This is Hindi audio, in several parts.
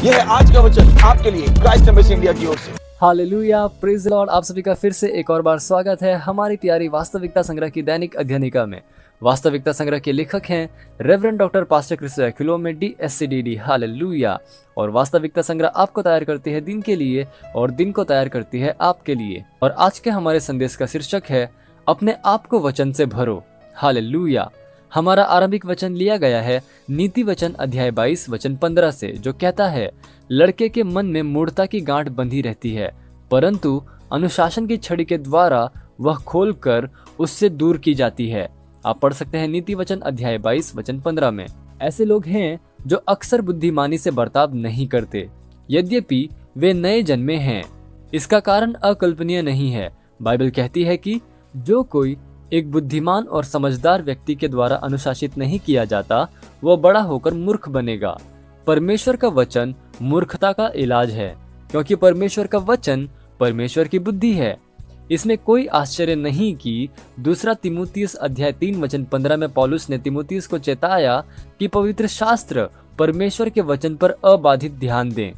यह है आज का वचन आपके लिए क्राइस्ट एम्बेसी इंडिया की ओर से। Hallelujah, praise the Lord. आप सभी का फिर से एक और बार स्वागत है हमारी प्यारी वास्तविकता संग्रह की दैनिक अध्ययनिका में। वास्तविकता संग्रह के लेखक हैं रेवरेंड डॉक्टर पास्टर क्रिस्टो एक्विलो में DSCDD। हालेलुया। और वास्तविकता संग्रह आपको तैयार करती है दिन के लिए और दिन को तैयार करती है आपके लिए। और आज के हमारे संदेश का शीर्षक है अपने आप को वचन से भरो। हालेलुया। हमारा आरंभिक वचन लिया गया है नीति वचन अध्याय 22 वचन 15 से, जो कहता है, लड़के के मन में मूढ़ता की गांठ बंधी रहती है, परंतु अनुशासन की छड़ी के द्वारा वह खोलकर उससे दूर की जाती है। आप पढ़ सकते हैं नीति वचन अध्याय 22 वचन 15 में। ऐसे लोग हैं जो अक्सर बुद्धिमानी से बर्ताव नहीं करते, यद्यपि वे नए जन्मे हैं। इसका कारण अकल्पनीय नहीं है। बाइबल कहती है कि जो कोई एक बुद्धिमान और समझदार व्यक्ति के द्वारा अनुशासित नहीं किया जाता, वह बड़ा होकर मूर्ख बनेगा। परमेश्वर का वचन मूर्खता का इलाज है, क्योंकि परमेश्वर का वचन परमेश्वर की बुद्धि है। इसमें कोई आश्चर्य नहीं कि दूसरा तीमुथियुस अध्याय 3 वचन 15 में पौलुस ने तीमुथियुस को चेताया कि पवित्र शास्त्र परमेश्वर के वचन पर अबाधित ध्यान दें।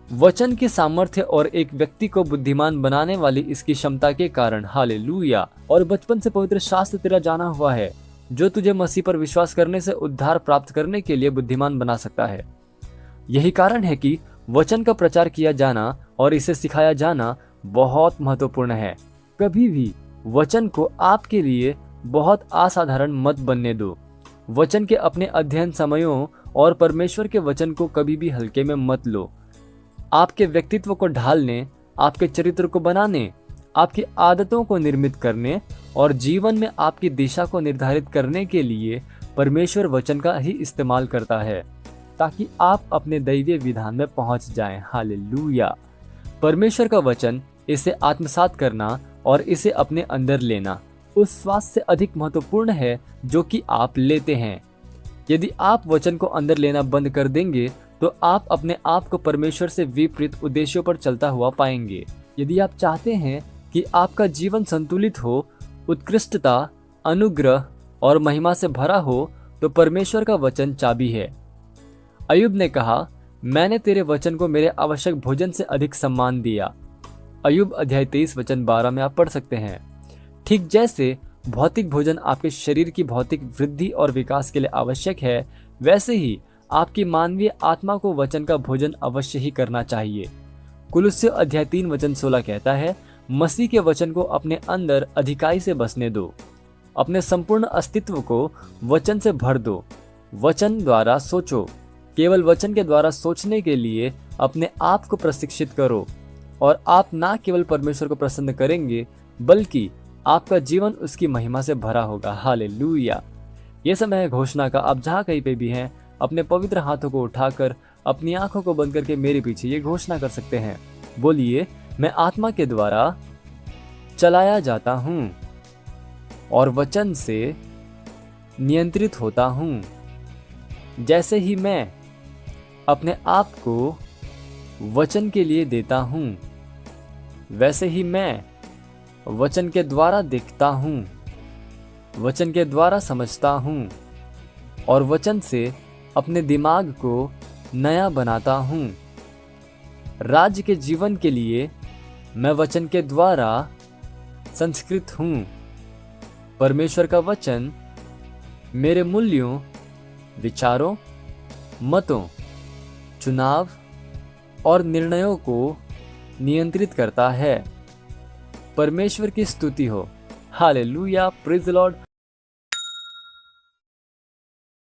वचन की सामर्थ्य और एक व्यक्ति को बुद्धिमान बनाने वाली इसकी क्षमता के कारण। हालेलुया। और बचपन से पवित्र शास्त्र तेरा जाना हुआ है, जो तुझे मसीह पर विश्वास करने से उद्धार प्राप्त करने के लिए बुद्धिमान बना सकता है। यही कारण है कि वचन का प्रचार किया जाना और इसे सिखाया जाना बहुत महत्वपूर्ण है। कभी भी वचन को आपके लिए बहुत असाधारण मत बनने दो। वचन के अपने अध्ययन समयों और परमेश्वर के वचन को कभी भी हल्के में मत लो। आपके व्यक्तित्व को ढालने, आपके चरित्र को बनाने, आपकी आदतों को निर्मित करने और जीवन में आपकी दिशा को निर्धारित करने के लिए परमेश्वर वचन का ही इस्तेमाल करता है, ताकि आप अपने दैवीय विधान में पहुंच जाएं। हालेलुया। परमेश्वर का वचन, इसे आत्मसात करना और इसे अपने अंदर लेना उस स्वास्थ्य से अधिक महत्वपूर्ण है जो कि आप लेते हैं। यदि आप वचन को अंदर लेना बंद कर देंगे तो आप अपने आप को परमेश्वर से विपरीत उद्देश्यों पर चलता हुआ पाएंगे। यदि आप चाहते हैं कि आपका जीवन संतुलित हो, उत्कृष्टता, अनुग्रह और महिमा से भरा हो, तो परमेश्वर का वचन चाबी है। अय्यूब ने कहा, मैंने तेरे वचन को मेरे आवश्यक भोजन से अधिक सम्मान दिया। अय्यूब अध्याय 23 वचन 12 में आप पढ़ सकते हैं। ठीक जैसे भौतिक भोजन आपके शरीर की भौतिक वृद्धि और विकास के लिए आवश्यक है, वैसे ही आपकी मानवीय आत्मा को वचन का भोजन अवश्य ही करना चाहिए। कुलुस्सियों अध्याय 3 वचन 16 कहता है, मसीह के वचन को अपने अंदर अधिकाई से बसने दो। अपने संपूर्ण अस्तित्व को वचन से भर दो। वचन द्वारा सोचो। केवल वचन के द्वारा सोचने के लिए अपने आप को प्रशिक्षित करो और आप ना केवल परमेश्वर को प्रसन्न करेंगे, बल्कि आपका जीवन उसकी महिमा से भरा होगा। हालेलुया। ये समय है घोषणा का। आप जहाँ कहीं पे भी हैं, अपने पवित्र हाथों को उठाकर अपनी आंखों को बंद करके मेरे पीछे ये घोषणा कर सकते हैं। बोलिए, मैं आत्मा के द्वारा चलाया जाता हूँ और वचन से नियंत्रित होता हूँ। जैसे ही मैं अपने आप को वचन के लिए देता हूँ, वैसे ही मैं वचन के द्वारा देखता हूँ, वचन के द्वारा समझता हूँ और वचन से अपने दिमाग को नया बनाता हूँ। राज्य के जीवन के लिए मैं वचन के द्वारा संस्कृत हूँ। परमेश्वर का वचन मेरे मूल्यों, विचारों, मतों, चुनाव और निर्णयों को नियंत्रित करता है। परमेश्वर की स्तुति हो। हालेलुया। Praise the Lord.